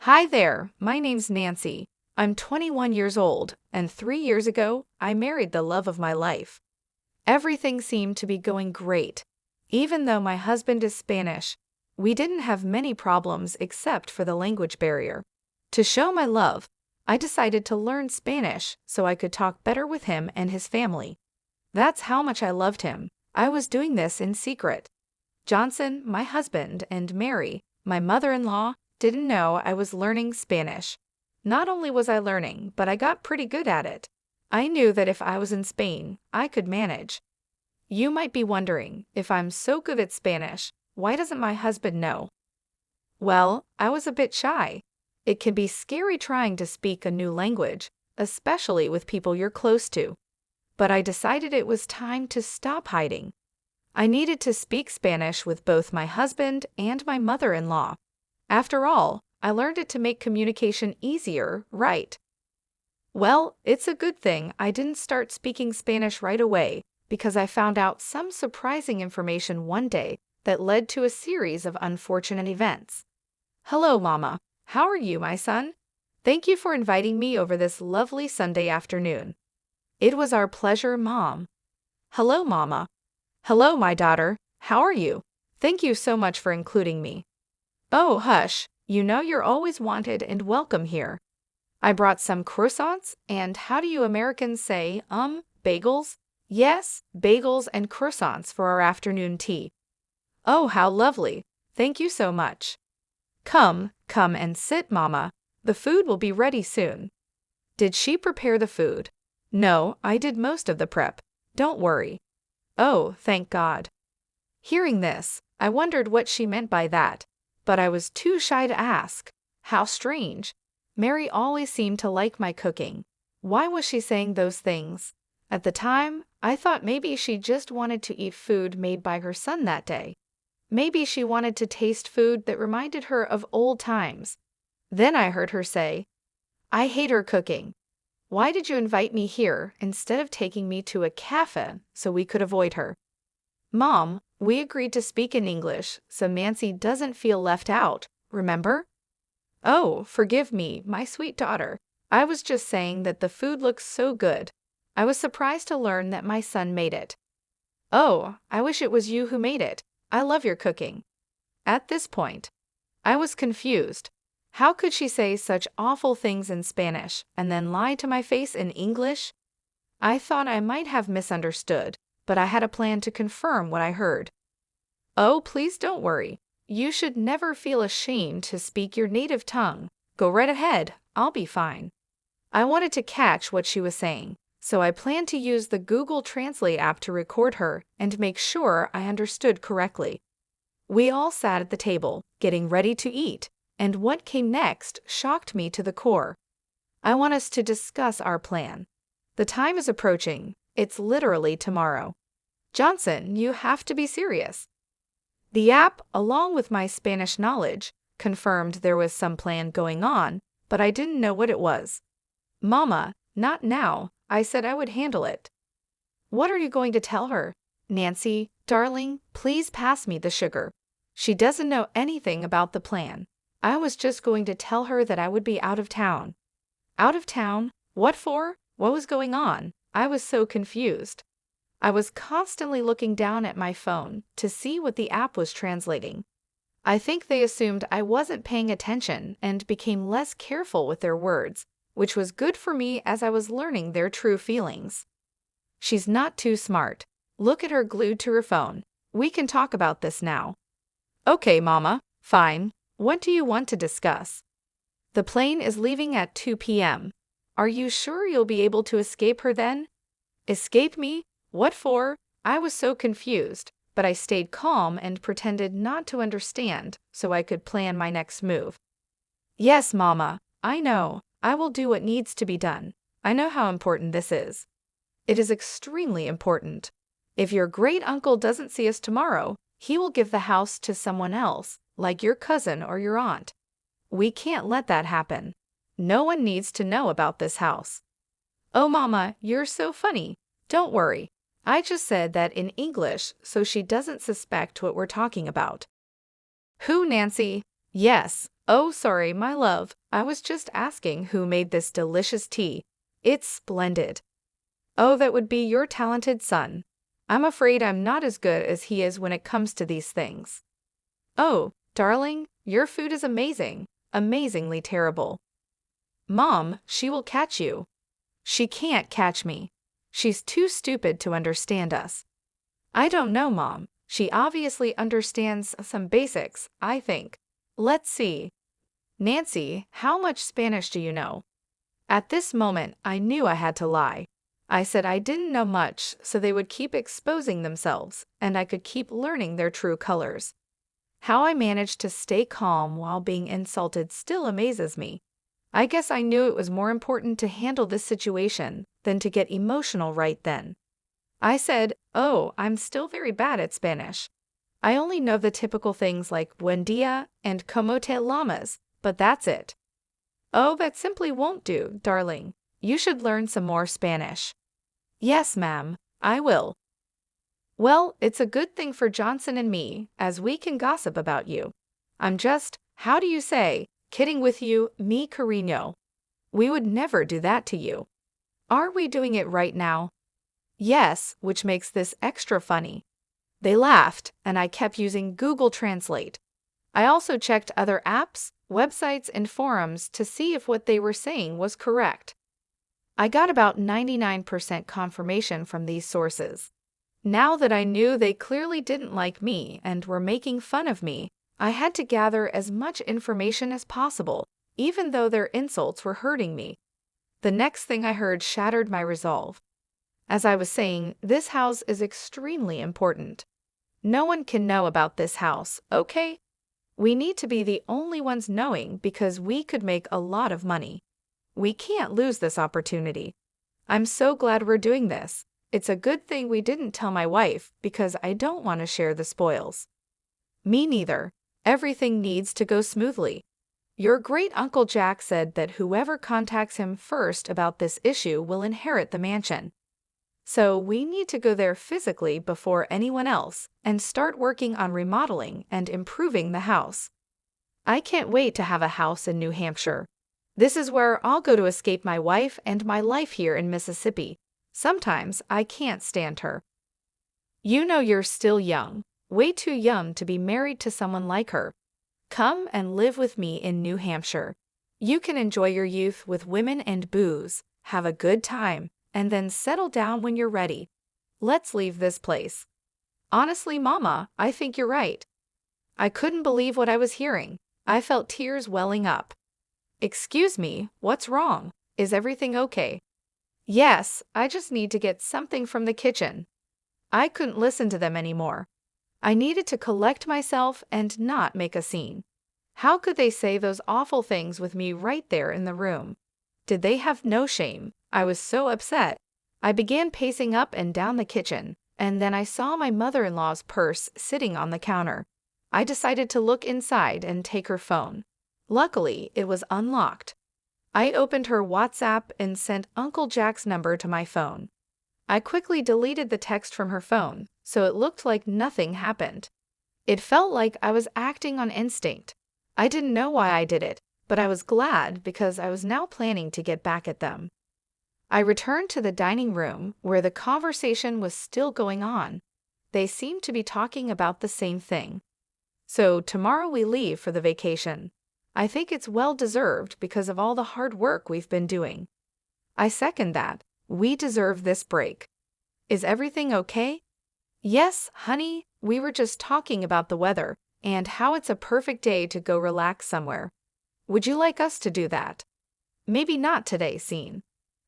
Hi there, my name's Nancy. I'm 21 years old, and 3 years ago, I married the love of my life. Everything seemed to be going great. Even though my husband is Spanish, we didn't have many problems except for the language barrier. To show my love, I decided to learn Spanish so I could talk better with him and his family. That's how much I loved him. I was doing this in secret. Johnson, my husband, and Mary, my mother-in-law, didn't know I was learning Spanish. Not only was I learning, but I got pretty good at it. I knew that if I was in Spain, I could manage. You might be wondering, if I'm so good at Spanish, why doesn't my husband know? Well, I was a bit shy. It can be scary trying to speak a new language, especially with people you're close to. But I decided it was time to stop hiding. I needed to speak Spanish with both my husband and my mother-in-law. After all, I learned it to make communication easier, right? Well, it's a good thing I didn't start speaking Spanish right away because I found out some surprising information one day that led to a series of unfortunate events. Hello, Mama. How are you, my son? Thank you for inviting me over this lovely Sunday afternoon. It was our pleasure, Mom. Hello, Mama. Hello, my daughter. How are you? Thank you so much for including me. Oh, hush. You know you're always wanted and welcome here. I brought some croissants and how do you Americans say, bagels? Yes, bagels and croissants for our afternoon tea. Oh, how lovely. Thank you so much. Come and sit, Mama. The food will be ready soon. Did she prepare the food? No, I did most of the prep. Don't worry. Oh, thank God. Hearing this, I wondered what she meant by that, but I was too shy to ask. How strange. Mary always seemed to like my cooking. Why was she saying those things? At the time, I thought maybe she just wanted to eat food made by her son that day. Maybe she wanted to taste food that reminded her of old times. Then I heard her say, I hate her cooking. Why did you invite me here instead of taking me to a cafe so we could avoid her? Mom, we agreed to speak in English so Nancy doesn't feel left out, remember? Oh, forgive me, my sweet daughter. I was just saying that the food looks so good. I was surprised to learn that my son made it. Oh, I wish it was you who made it. I love your cooking. At this point, I was confused. How could she say such awful things in Spanish and then lie to my face in English? I thought I might have misunderstood, but I had a plan to confirm what I heard. Oh, please don't worry. You should never feel ashamed to speak your native tongue. Go right ahead, I'll be fine. I wanted to catch what she was saying, so I planned to use the Google Translate app to record her and make sure I understood correctly. We all sat at the table, getting ready to eat, and what came next shocked me to the core. I want us to discuss our plan. The time is approaching. It's literally tomorrow. Johnson, you have to be serious. The app, along with my Spanish knowledge, confirmed there was some plan going on, but I didn't know what it was. Mama, not now. I said I would handle it. What are you going to tell her? Nancy, darling, please pass me the sugar. She doesn't know anything about the plan. I was just going to tell her that I would be out of town. Out of town? What for? What was going on? I was so confused. I was constantly looking down at my phone to see what the app was translating. I think they assumed I wasn't paying attention and became less careful with their words, which was good for me as I was learning their true feelings. She's not too smart. Look at her glued to her phone. We can talk about this now. Okay, Mama. Fine. What do you want to discuss? The plane is leaving at 2 p.m. Are you sure you'll be able to escape her then? Escape me? What for? I was so confused, but I stayed calm and pretended not to understand so I could plan my next move. Yes, Mama, I know. I will do what needs to be done. I know how important this is. It is extremely important. If your great-uncle doesn't see us tomorrow, he will give the house to someone else, like your cousin or your aunt. We can't let that happen. No one needs to know about this house. Oh, Mama, you're so funny. Don't worry. I just said that in English so she doesn't suspect what we're talking about. Who, Nancy? Yes. Oh, sorry, my love. I was just asking who made this delicious tea. It's splendid. Oh, that would be your talented son. I'm afraid I'm not as good as he is when it comes to these things. Oh, darling, your food is amazing. Amazingly terrible. Mom, she will catch you. She can't catch me. She's too stupid to understand us. I don't know, Mom. She obviously understands some basics, I think. Let's see. Nancy, how much Spanish do you know? At this moment, I knew I had to lie. I said I didn't know much, so they would keep exposing themselves, and I could keep learning their true colors. How I managed to stay calm while being insulted still amazes me. I guess I knew it was more important to handle this situation than to get emotional right then. I said, "Oh, I'm still very bad at Spanish. I only know the typical things like buen dia and como te llamas, but that's it." "Oh, that simply won't do, darling. You should learn some more Spanish." "Yes, ma'am, I will." "Well, it's a good thing for Johnson and me, as we can gossip about you. I'm just, how do you say, kidding with you, mi cariño. We would never do that to you. Are we doing it right now?" "Yes, which makes this extra funny." They laughed, and I kept using Google Translate. I also checked other apps, websites, and forums to see if what they were saying was correct. I got about 99% confirmation from these sources. Now that I knew they clearly didn't like me and were making fun of me, I had to gather as much information as possible, even though their insults were hurting me. The next thing I heard shattered my resolve. As I was saying, this house is extremely important. No one can know about this house, okay? We need to be the only ones knowing because we could make a lot of money. We can't lose this opportunity. I'm so glad we're doing this. It's a good thing we didn't tell my wife because I don't want to share the spoils. Me neither. Everything needs to go smoothly. Your great Uncle Jack said that whoever contacts him first about this issue will inherit the mansion. So we need to go there physically before anyone else and start working on remodeling and improving the house. I can't wait to have a house in New Hampshire. This is where I'll go to escape my wife and my life here in Mississippi. Sometimes I can't stand her. You know you're still young, way too young to be married to someone like her. Come and live with me in New Hampshire. You can enjoy your youth with women and booze, have a good time, and then settle down when you're ready. Let's leave this place. Honestly, Mama, I think you're right. I couldn't believe what I was hearing. I felt tears welling up. Excuse me, what's wrong? Is everything okay? Yes, I just need to get something from the kitchen. I couldn't listen to them anymore. I needed to collect myself and not make a scene. How could they say those awful things with me right there in the room? Did they have no shame? I was so upset. I began pacing up and down the kitchen, and then I saw my mother-in-law's purse sitting on the counter. I decided to look inside and take her phone. Luckily, it was unlocked. I opened her WhatsApp and sent Uncle Jack's number to my phone. I quickly deleted the text from her phone, so it looked like nothing happened. It felt like I was acting on instinct. I didn't know why I did it, but I was glad because I was now planning to get back at them. I returned to the dining room where the conversation was still going on. They seemed to be talking about the same thing. So tomorrow we leave for the vacation. I think it's well deserved because of all the hard work we've been doing. I second that. We deserve this break. Is everything okay? Yes, honey, we were just talking about the weather and how it's a perfect day to go relax somewhere. Would you like us to do that? Maybe not today, Scene.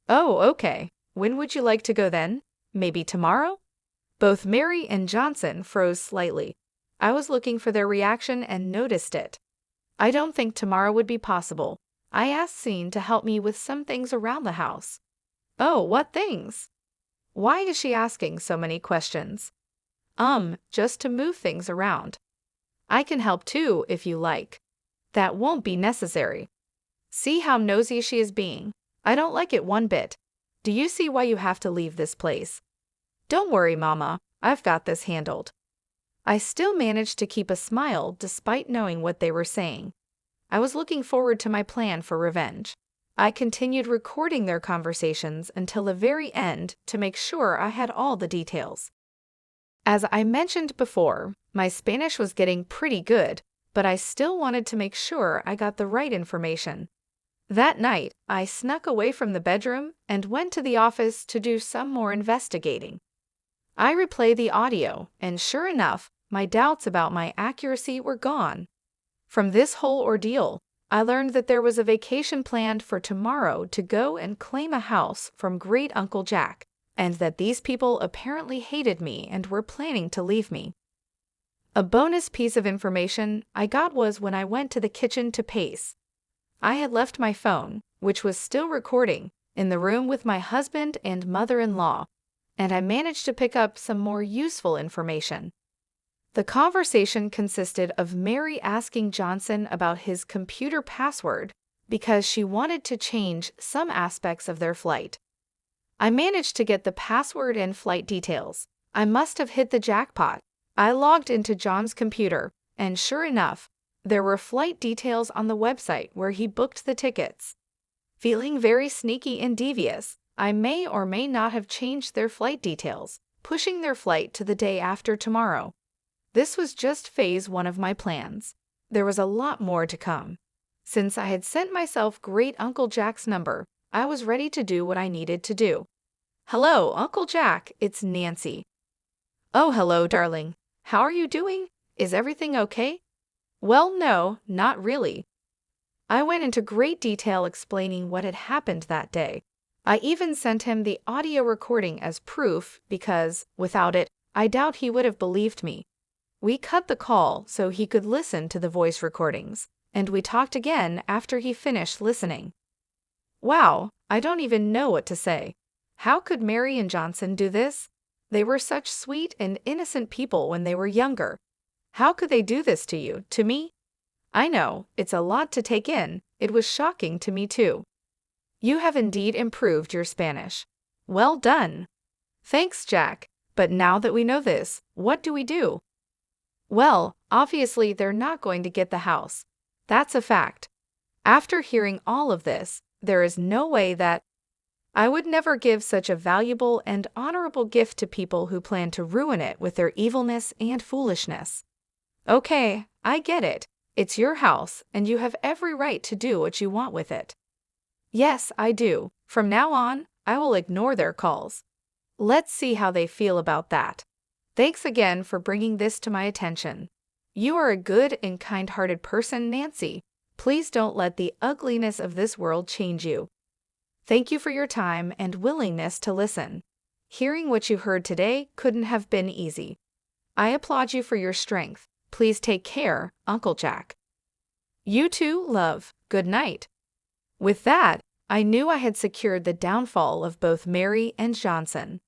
Oh, okay. When would you like to go then? Maybe tomorrow? Both Mary and Johnson froze slightly. I was looking for their reaction and noticed it. I don't think tomorrow would be possible. I asked Scene to help me with some things around the house. Oh, what things? Why is she asking so many questions? Just to move things around. I can help too, if you like. That won't be necessary. See how nosy she is being? I don't like it one bit. Do you see why you have to leave this place? Don't worry, Mama. I've got this handled. I still managed to keep a smile despite knowing what they were saying. I was looking forward to my plan for revenge. I continued recording their conversations until the very end to make sure I had all the details. As I mentioned before, my Spanish was getting pretty good, but I still wanted to make sure I got the right information. That night, I snuck away from the bedroom and went to the office to do some more investigating. I replayed the audio, and sure enough, my doubts about my accuracy were gone. From this whole ordeal, I learned that there was a vacation planned for tomorrow to go and claim a house from Great Uncle Jack, and that these people apparently hated me and were planning to leave me. A bonus piece of information I got was when I went to the kitchen to pace. I had left my phone, which was still recording, in the room with my husband and mother-in-law, and I managed to pick up some more useful information. The conversation consisted of Mary asking Johnson about his computer password because she wanted to change some aspects of their flight. I managed to get the password and flight details. I must have hit the jackpot. I logged into John's computer, and sure enough, there were flight details on the website where he booked the tickets. Feeling very sneaky and devious, I may or may not have changed their flight details, pushing their flight to the day after tomorrow. This was just phase 1 of my plans. There was a lot more to come. Since I had sent myself Great Uncle Jack's number, I was ready to do what I needed to do. "Hello, Uncle Jack, it's Nancy." "Oh, hello, darling. How are you doing? Is everything okay?" "Well, no, not really." I went into great detail explaining what had happened that day. I even sent him the audio recording as proof because, without it, I doubt he would have believed me. We cut the call so he could listen to the voice recordings, and we talked again after he finished listening. Wow, I don't even know what to say. How could Mary and Johnson do this? They were such sweet and innocent people when they were younger. How could they do this to you, to me? I know, it's a lot to take in. It was shocking to me too. You have indeed improved your Spanish. Well done. Thanks, Jack. But now that we know this, what do we do? Well, obviously they're not going to get the house. That's a fact. After hearing all of this, there is no way that I would never give such a valuable and honorable gift to people who plan to ruin it with their evilness and foolishness. Okay, I get it. It's your house, and you have every right to do what you want with it. Yes, I do. From now on, I will ignore their calls. Let's see how they feel about that. Thanks again for bringing this to my attention. You are a good and kind-hearted person, Nancy. Please don't let the ugliness of this world change you. Thank you for your time and willingness to listen. Hearing what you heard today couldn't have been easy. I applaud you for your strength. Please take care, Uncle Jack. You too, love. Good night. With that, I knew I had secured the downfall of both Mary and Johnson.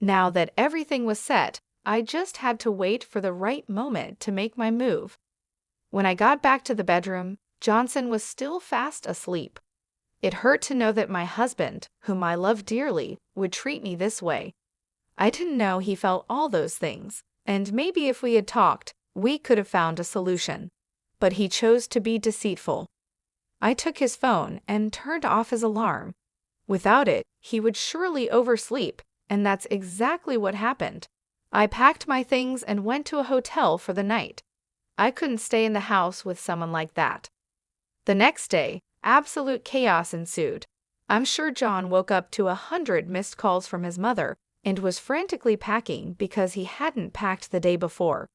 Now that everything was set, I just had to wait for the right moment to make my move. When I got back to the bedroom, Johnson was still fast asleep. It hurt to know that my husband, whom I love dearly, would treat me this way. I didn't know he felt all those things, and maybe if we had talked, we could have found a solution. But he chose to be deceitful. I took his phone and turned off his alarm. Without it, he would surely oversleep, and that's exactly what happened. I packed my things and went to a hotel for the night. I couldn't stay in the house with someone like that. The next day, absolute chaos ensued. I'm sure John woke up to 100 missed calls from his mother and was frantically packing because he hadn't packed the day before.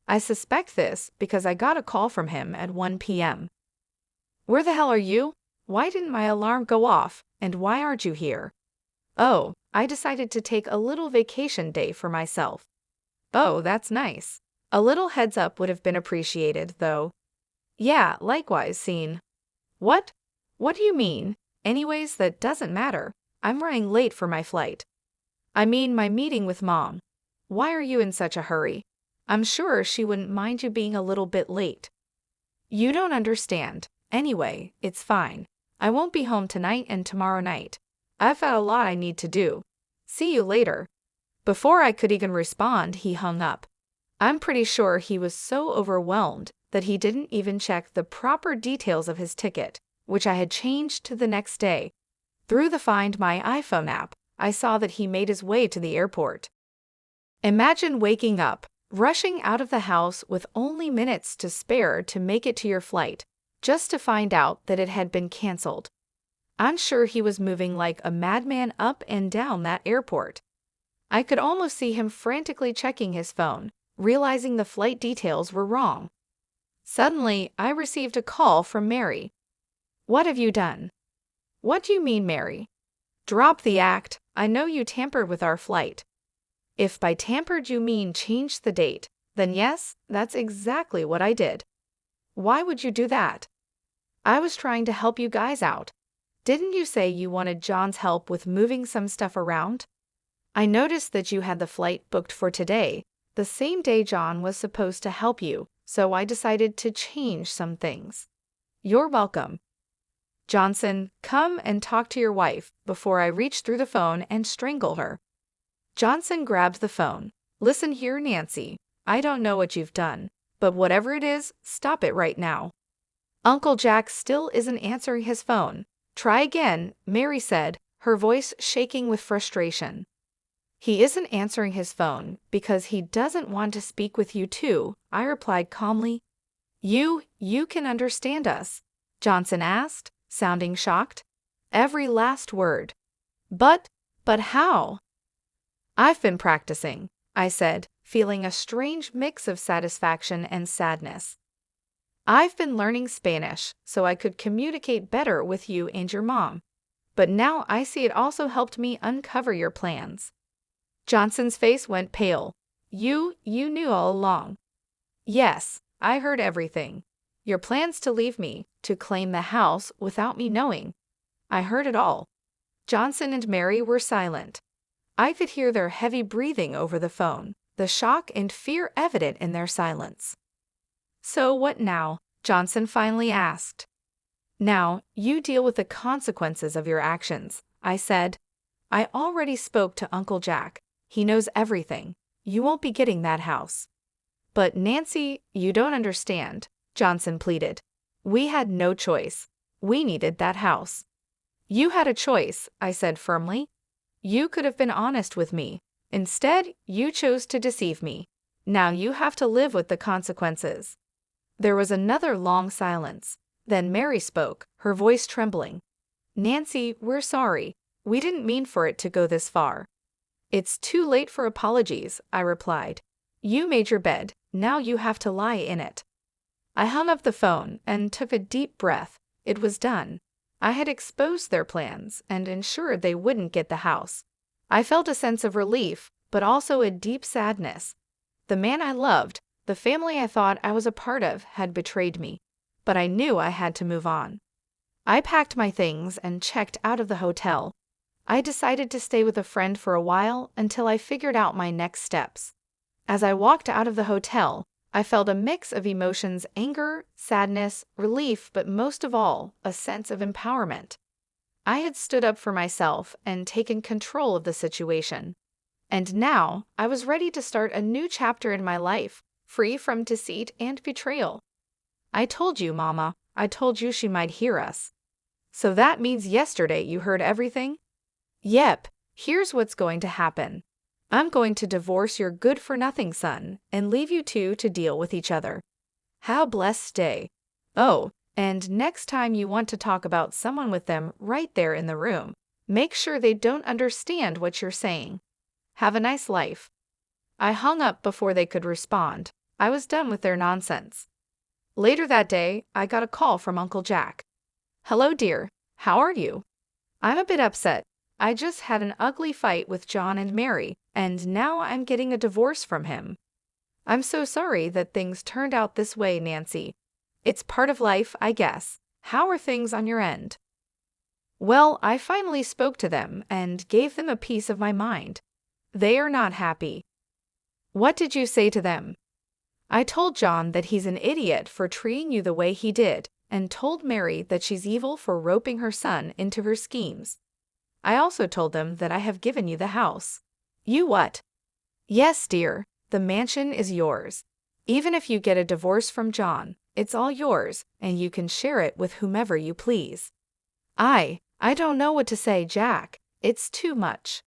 I suspect this because I got a call from him at 1 p.m. Where the hell are you? Why didn't my alarm go off, and why aren't you here? Oh, I decided to take a little vacation day for myself. Oh, that's nice. A little heads up would have been appreciated, though. Yeah, likewise, Scene. What? What do you mean? Anyways, that doesn't matter. I'm running late for my flight. I mean my meeting with Mom. Why are you in such a hurry? I'm sure she wouldn't mind you being a little bit late. You don't understand. Anyway, it's fine. I won't be home tonight and tomorrow night. I've got a lot I need to do. See you later. Before I could even respond, he hung up. I'm pretty sure he was so overwhelmed that he didn't even check the proper details of his ticket, which I had changed to the next day. Through the Find My iPhone app, I saw that he made his way to the airport. Imagine waking up, rushing out of the house with only minutes to spare to make it to your flight, just to find out that it had been canceled. I'm sure he was moving like a madman up and down that airport. I could almost see him frantically checking his phone, realizing the flight details were wrong. Suddenly, I received a call from Mary. "What have you done?" "What do you mean, Mary?" "Drop the act. I know you tampered with our flight." If by tampered you mean changed the date, then yes, that's exactly what I did. "Why would you do that?" "I was trying to help you guys out. Didn't you say you wanted John's help with moving some stuff around? I noticed that you had the flight booked for today, the same day John was supposed to help you, so I decided to change some things." "You're welcome." "Johnson, come and talk to your wife before I reach through the phone and strangle her." Johnson grabbed the phone. "Listen here, Nancy. I don't know what you've done, but whatever it is, stop it right now." "Uncle Jack still isn't answering his phone." "Try again," Mary said, her voice shaking with frustration. "He isn't answering his phone because he doesn't want to speak with you too," I replied calmly. You can understand us?" Johnson asked, sounding shocked. Every last word. But how?" "I've been practicing," I said, feeling a strange mix of satisfaction and sadness. "I've been learning Spanish so I could communicate better with you and your mom. But now I see it also helped me uncover your plans." Johnson's face went pale. You knew all along." "Yes, I heard everything. Your plans to leave me, to claim the house without me knowing. I heard it all." Johnson and Mary were silent. I could hear their heavy breathing over the phone, the shock and fear evident in their silence. "So what now?" Johnson finally asked. "Now, you deal with the consequences of your actions," I said. "I already spoke to Uncle Jack. He knows everything. You won't be getting that house." "But Nancy, you don't understand," Johnson pleaded. "We had no choice. We needed that house." "You had a choice," I said firmly. "You could have been honest with me. Instead, you chose to deceive me. Now you have to live with the consequences." There was another long silence. Then Mary spoke, her voice trembling. "Nancy, we're sorry. We didn't mean for it to go this far." "It's too late for apologies," I replied. "You made your bed. Now you have to lie in it." I hung up the phone and took a deep breath. It was done. I had exposed their plans and ensured they wouldn't get the house. I felt a sense of relief, but also a deep sadness. The man I loved, the family I thought I was a part of, had betrayed me. But I knew I had to move on. I packed my things and checked out of the hotel. I decided to stay with a friend for a while until I figured out my next steps. As I walked out of the hotel, I felt a mix of emotions: anger, sadness, relief, but most of all, a sense of empowerment. I had stood up for myself and taken control of the situation. And now, I was ready to start a new chapter in my life, free from deceit and betrayal. "I told you, Mama. I told you she might hear us." "So that means yesterday you heard everything?" "Yep. Here's what's going to happen. I'm going to divorce your good-for-nothing son and leave you two to deal with each other. How blessed stay. Oh, and next time you want to talk about someone with them right there in the room, make sure they don't understand what you're saying. Have a nice life." I hung up before they could respond. I was done with their nonsense. Later that day, I got a call from Uncle Jack. "Hello, dear. How are you?" "I'm a bit upset. I just had an ugly fight with John and Mary, and now I'm getting a divorce from him." "I'm so sorry that things turned out this way, Nancy. It's part of life, I guess. How are things on your end?" "Well, I finally spoke to them and gave them a piece of my mind. They are not happy." "What did you say to them?" "I told John that he's an idiot for treating you the way he did, and told Mary that she's evil for roping her son into her schemes. I also told them that I have given you the house." "You what?" "Yes, dear, the mansion is yours. Even if you get a divorce from John, It's all yours, and you can share it with whomever you please. I don't know what to say, Jack. It's too much.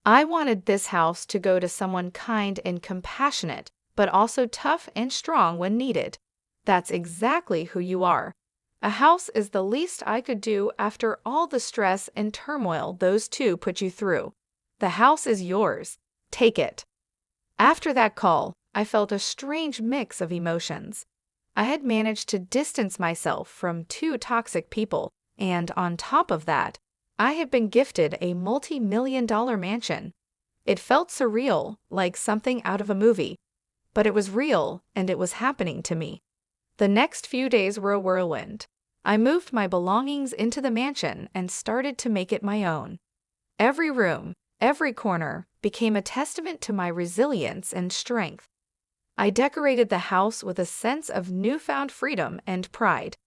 I wanted this house to go to someone kind and compassionate, but also tough and strong when needed. That's exactly who you are. A house is the least I could do after all the stress and turmoil those two put you through. The house is yours. Take it. After that call, I felt a strange mix of emotions. I had managed to distance myself from two toxic people, and on top of that, I had been gifted a multi-million-dollar mansion. It felt surreal, like something out of a movie. But it was real, and it was happening to me. The next few days were a whirlwind. I moved my belongings into the mansion and started to make it my own. Every room, every corner, became a testament to my resilience and strength. I decorated the house with a sense of newfound freedom and pride.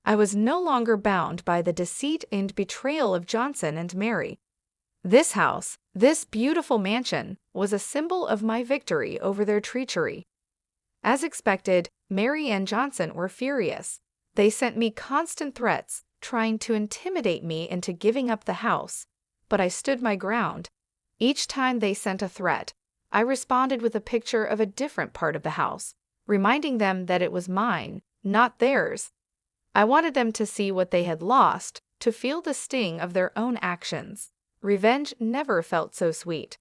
I was no longer bound by the deceit and betrayal of Johnson and Mary. This house, this beautiful mansion, was a symbol of my victory over their treachery. As expected, Mary and Johnson were furious. They sent me constant threats, trying to intimidate me into giving up the house. But I stood my ground. Each time they sent a threat, I responded with a picture of a different part of the house, reminding them that it was mine, not theirs. I wanted them to see what they had lost, to feel the sting of their own actions. Revenge never felt so sweet.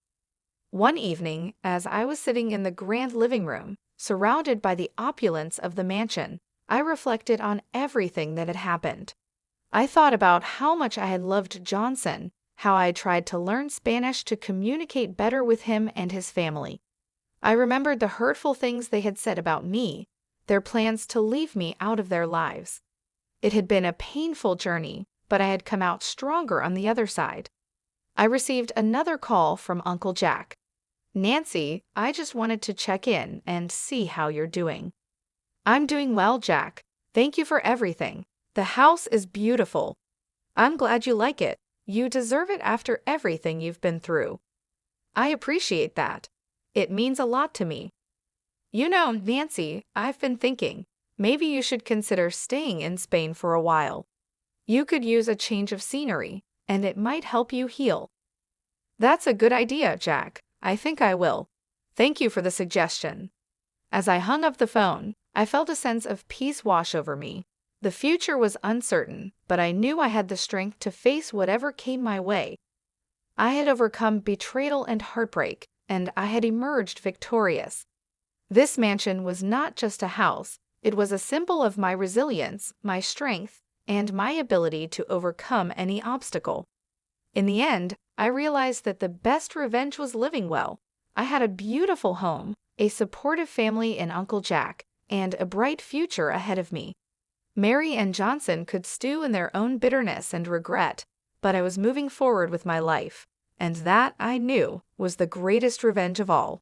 One evening, as I was sitting in the grand living room, surrounded by the opulence of the mansion, I reflected on everything that had happened. I thought about how much I had loved Johnson, how I had tried to learn Spanish to communicate better with him and his family. I remembered the hurtful things they had said about me, their plans to leave me out of their lives. It had been a painful journey, but I had come out stronger on the other side. I received another call from Uncle Jack. "Nancy, I just wanted to check in and see how you're doing." "I'm doing well, Jack. Thank you for everything. The house is beautiful. I'm glad you like it. You deserve it after everything you've been through." "I appreciate that. It means a lot to me." "You know, Nancy, I've been thinking, maybe you should consider staying in Spain for a while. You could use a change of scenery, and it might help you heal." "That's a good idea, Jack. I think I will. Thank you for the suggestion." As I hung up the phone, I felt a sense of peace wash over me. The future was uncertain, but I knew I had the strength to face whatever came my way. I had overcome betrayal and heartbreak, and I had emerged victorious. This mansion was not just a house, it was a symbol of my resilience, my strength, and my ability to overcome any obstacle. In the end, I realized that the best revenge was living well. I had a beautiful home, a supportive family in Uncle Jack, and a bright future ahead of me. Mary and Johnson could stew in their own bitterness and regret, but I was moving forward with my life, and that, I knew, was the greatest revenge of all.